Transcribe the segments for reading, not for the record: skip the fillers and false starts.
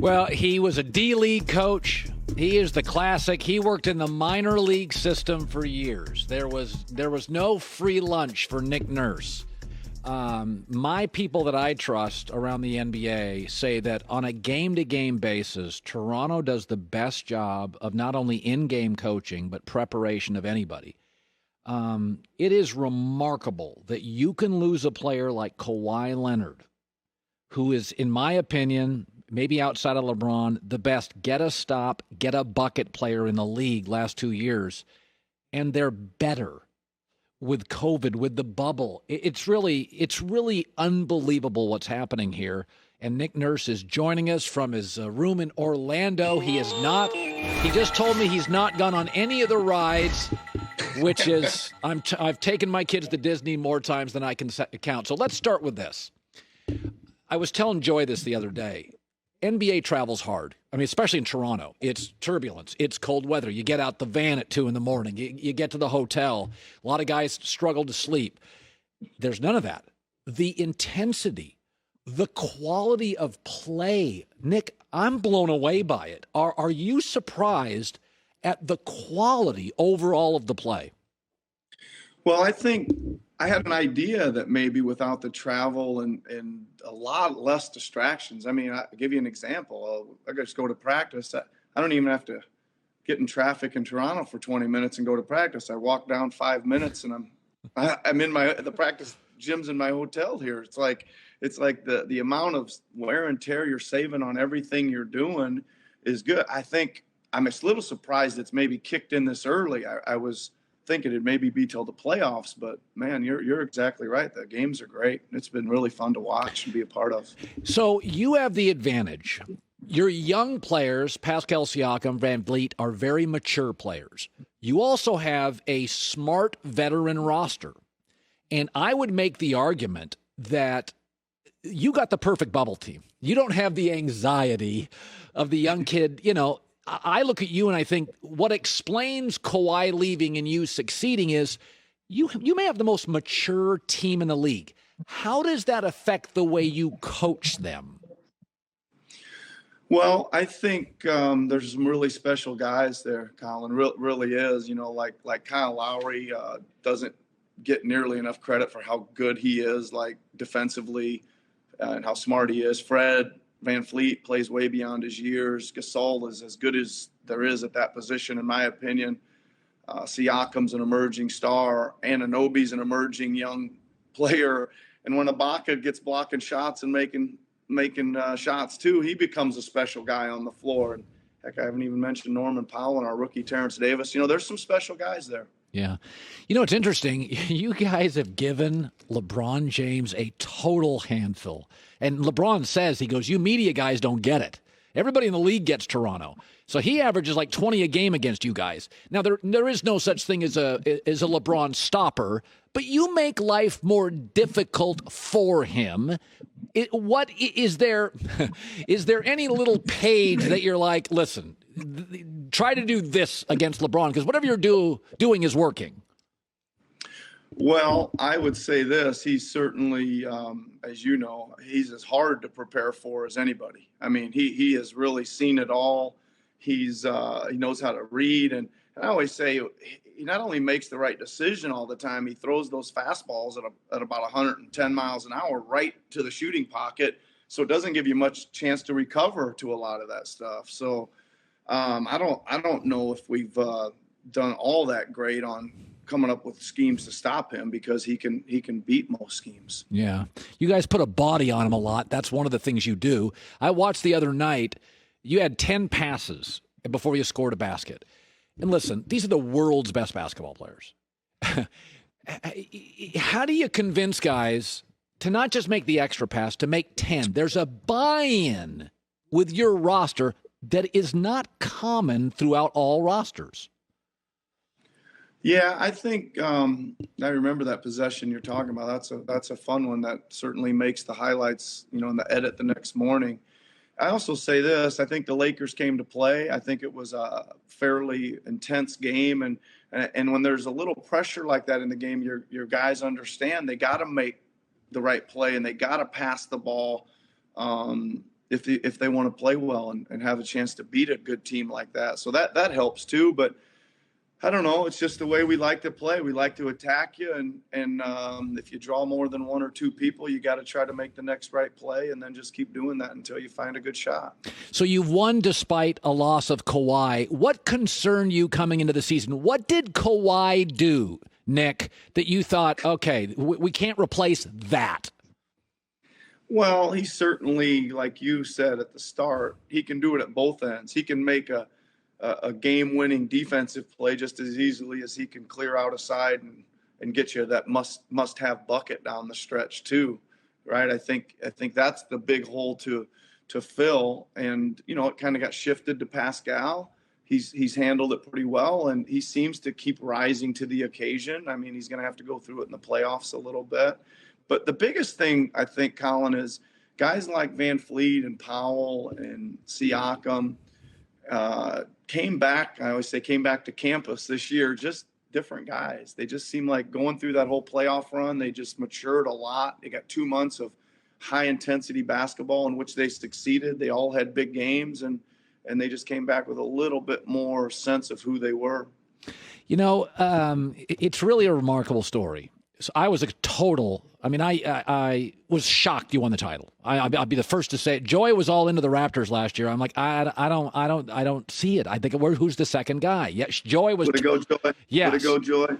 Well, he was a D-League coach. He is the classic. He worked in the minor league system for years. There was no free lunch for Nick Nurse. My people that I trust around the NBA say that on a game-to-game basis, Toronto does the best job of not only in-game coaching but preparation of anybody. It is remarkable that you can lose a player like Kawhi Leonard, who is, in my opinion, maybe outside of LeBron, the best get-a-stop, get-a-bucket player in the league last 2 years, and they're better with COVID, with the bubble. It's really unbelievable what's happening here. And Nick Nurse is joining us from his room in Orlando. He just told me he's not gone on any of the rides, which is, I've taken my kids to Disney more times than I can count. So let's start with this. I was telling Joy this the other day. NBA travels hard. I mean, especially in Toronto. It's turbulence. It's cold weather. You get out the van at 2 a.m. You get to the hotel. A lot of guys struggle to sleep. There's none of that. The intensity, the quality of play. Nick, I'm blown away by it. Are you surprised at the quality overall of the play? Well, I think I had an idea that maybe without the travel and a lot less distractions. I mean, I'll give you an example. I just go to practice. I don't even have to get in traffic in Toronto for 20 minutes and go to practice. I walk down 5 minutes and I'm in the practice gyms in my hotel here. It's like the amount of wear and tear you're saving on everything you're doing is good. I think I'm a little surprised it's maybe kicked in this early. I was thinking it'd maybe be till the playoffs, but man, you're exactly right. The games are great. It's been really fun to watch and be a part of. So you have the advantage. Your young players, Pascal Siakam, Van Vliet, are very mature players. You also have a smart veteran roster. And I would make the argument that you got the perfect bubble team. You don't have the anxiety of the young kid. You know, I look at you and I think what explains Kawhi leaving and you succeeding is you may have the most mature team in the league. How does that affect the way you coach them? Well, I think there's some really special guys there, Colin. Really is. You know, like Kyle Lowry doesn't get nearly enough credit for how good he is, like defensively, and how smart he is. Fred VanVleet plays way beyond his years. Gasol is as good as there is at that position, in my opinion. Siakam's an emerging star. Anunoby's an emerging young player. And when Ibaka gets blocking shots and making shots too, he becomes a special guy on the floor. And heck, I haven't even mentioned Norman Powell and our rookie Terrence Davis. You know, there's some special guys there. Yeah. You know, it's interesting. You guys have given LeBron James a total handful. And LeBron says, he goes, you media guys don't get it. Everybody in the league gets Toronto. So he averages like 20 a game against you guys. Now, there is no such thing as a LeBron stopper, but you make life more difficult for him. What is there? Is there any little page that you're like, listen, try to do this against LeBron because whatever you're doing is working? Well, I would say this. He's certainly, as you know, he's as hard to prepare for as anybody. I mean, he has really seen it all. He knows how to read. And I always say he not only makes the right decision all the time, he throws those fastballs at about 110 miles an hour right to the shooting pocket. So it doesn't give you much chance to recover to a lot of that stuff. So I don't know if we've done all that great on coming up with schemes to stop him because he can beat most schemes. Yeah. You guys put a body on him a lot. That's one of the things you do. I watched the other night. You had 10 passes before you scored a basket. And listen, these are the world's best basketball players. How do you convince guys to not just make the extra pass, to make 10? There's a buy-in with your roster that is not common throughout all rosters. Yeah, I think I remember that possession you're talking about. That's a fun one that certainly makes the highlights, you know, in the edit the next morning. I also say this, I think the Lakers came to play. I think it was a fairly intense game. And when there's a little pressure like that in the game, your guys understand they got to make the right play and they got to pass the ball. if they want to play well and have a chance to beat a good team like that. So that helps too. But I don't know. It's just the way we like to play. We like to attack you, and if you draw more than one or two people, you got to try to make the next right play, and then just keep doing that until you find a good shot. So you've won despite a loss of Kawhi. What concerned you coming into the season? What did Kawhi do, Nick, that you thought, okay, we can't replace that? Well, he certainly, like you said at the start, he can do it at both ends. He can make a game-winning defensive play just as easily as he can clear out a side and get you that must-have bucket down the stretch too, right? I think that's the big hole to fill, and it kind of got shifted to Pascal. He's handled it pretty well, and he seems to keep rising to the occasion. I mean, he's going to have to go through it in the playoffs a little bit, but the biggest thing I think, Colin, is guys like Van Fleet and Powell and Siakam came back. I always say came back to campus this year, just different guys. They just seem like going through that whole playoff run, they just matured a lot. They got 2 months of high intensity basketball in which they succeeded. They all had big games, and they just came back with a little bit more sense of who they were. It's really a remarkable story. So I was I was shocked you won the title. I'll be the first to say it. Joy was all into the Raptors last year. I'm like, I don't see it. I think who's the second guy? Yes, Joy was. Way to go, Joy. Yes. Way to go, Joy.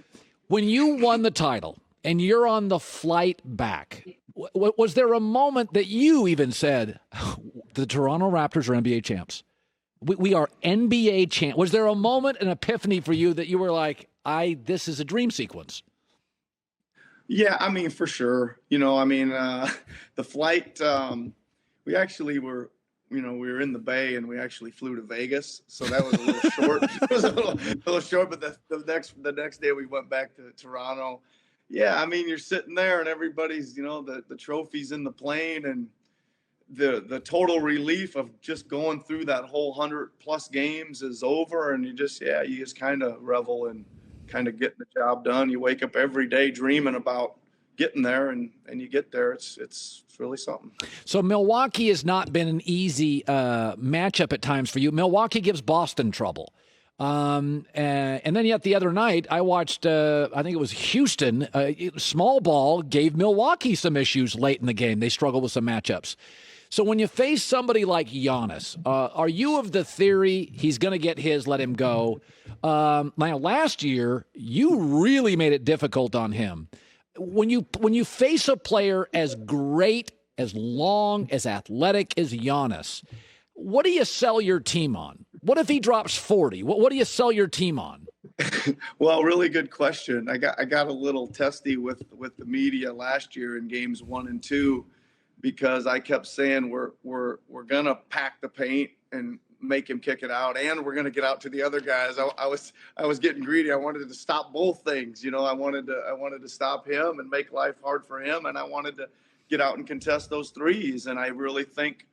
When you won the title and you're on the flight back, was there a moment that you even said, the Toronto Raptors are NBA champs? We are NBA champs. Was there a moment, an epiphany for you that you were like, this is a dream sequence? Yeah, I mean, for sure. The flight, we actually were, we were in the Bay and we actually flew to Vegas. So that was a little short. It was a little short, but the next day we went back to Toronto. Yeah, I mean, you're sitting there and everybody's, the trophies in the plane, and the total relief of just going through that whole 100+ games is over. And you just kind of revel in kind of getting the job done. You wake up every day dreaming about getting there, and you get there. It's really something. So Milwaukee has not been an easy matchup at times for you. Milwaukee gives Boston trouble. And then yet the other night I watched, I think it was Houston, small ball gave Milwaukee some issues late in the game. They struggled with some matchups. So when you face somebody like Giannis, are you of the theory he's going to get his, let him go? Now, last year, you really made it difficult on him. When you face a player as great, as long, as athletic as Giannis, what do you sell your team on? What if he drops 40? What do you sell your team on? Well, really good question. I got a little testy with the media last year in games 1 and 2. Because I kept saying we're gonna pack the paint and make him kick it out, and we're gonna get out to the other guys. I was getting greedy. I wanted to stop both things. I wanted to stop him and make life hard for him, and I wanted to get out and contest those threes. And I really think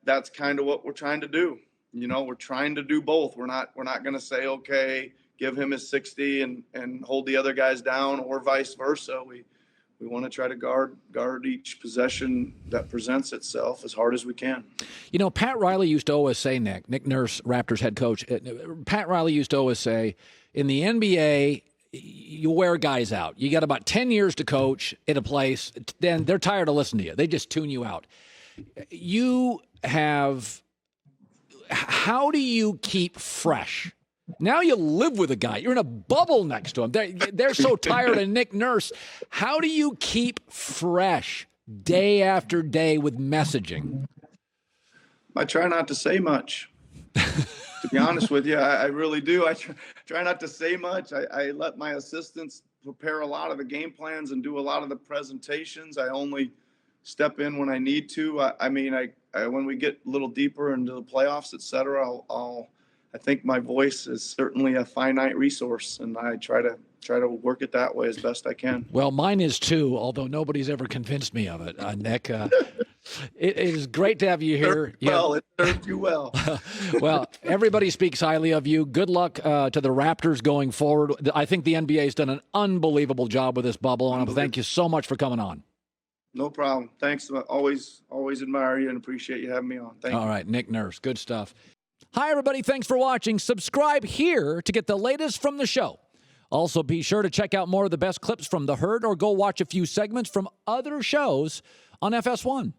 that's kind of what we're trying to do. We're trying to do both. We're not gonna say, okay, give him his 60 and hold the other guys down, or vice versa. We want to try to guard each possession that presents itself as hard as we can. Pat Riley used to always say, Nick Nurse, Raptors head coach, Pat Riley used to always say, in the NBA, you wear guys out. You got about 10 years to coach in a place, then they're tired of listening to you. They just tune you out. How do you keep fresh? Now you live with a guy. You're in a bubble next to him. They're so tired of Nick Nurse. How do you keep fresh day after day with messaging? I try not to say much. To be honest with you, I really do. I try not to say much. I let my assistants prepare a lot of the game plans and do a lot of the presentations. I only step in when I need to. When we get a little deeper into the playoffs, et cetera, I think my voice is certainly a finite resource, and I try to work it that way as best I can. Well, mine is too, although nobody's ever convinced me of it, Nick. It is great to have you here. It served you well. Well, everybody speaks highly of you. Good luck to the Raptors going forward. I think the NBA has done an unbelievable job with this bubble, and I thank you so much for coming on. No problem. Thanks. Always admire you and appreciate you having me on. Thank you. All right, Nick Nurse. Good stuff. Hi, everybody. Thanks for watching. Subscribe here to get the latest from the show. Also, be sure to check out more of the best clips from The Herd or go watch a few segments from other shows on FS1.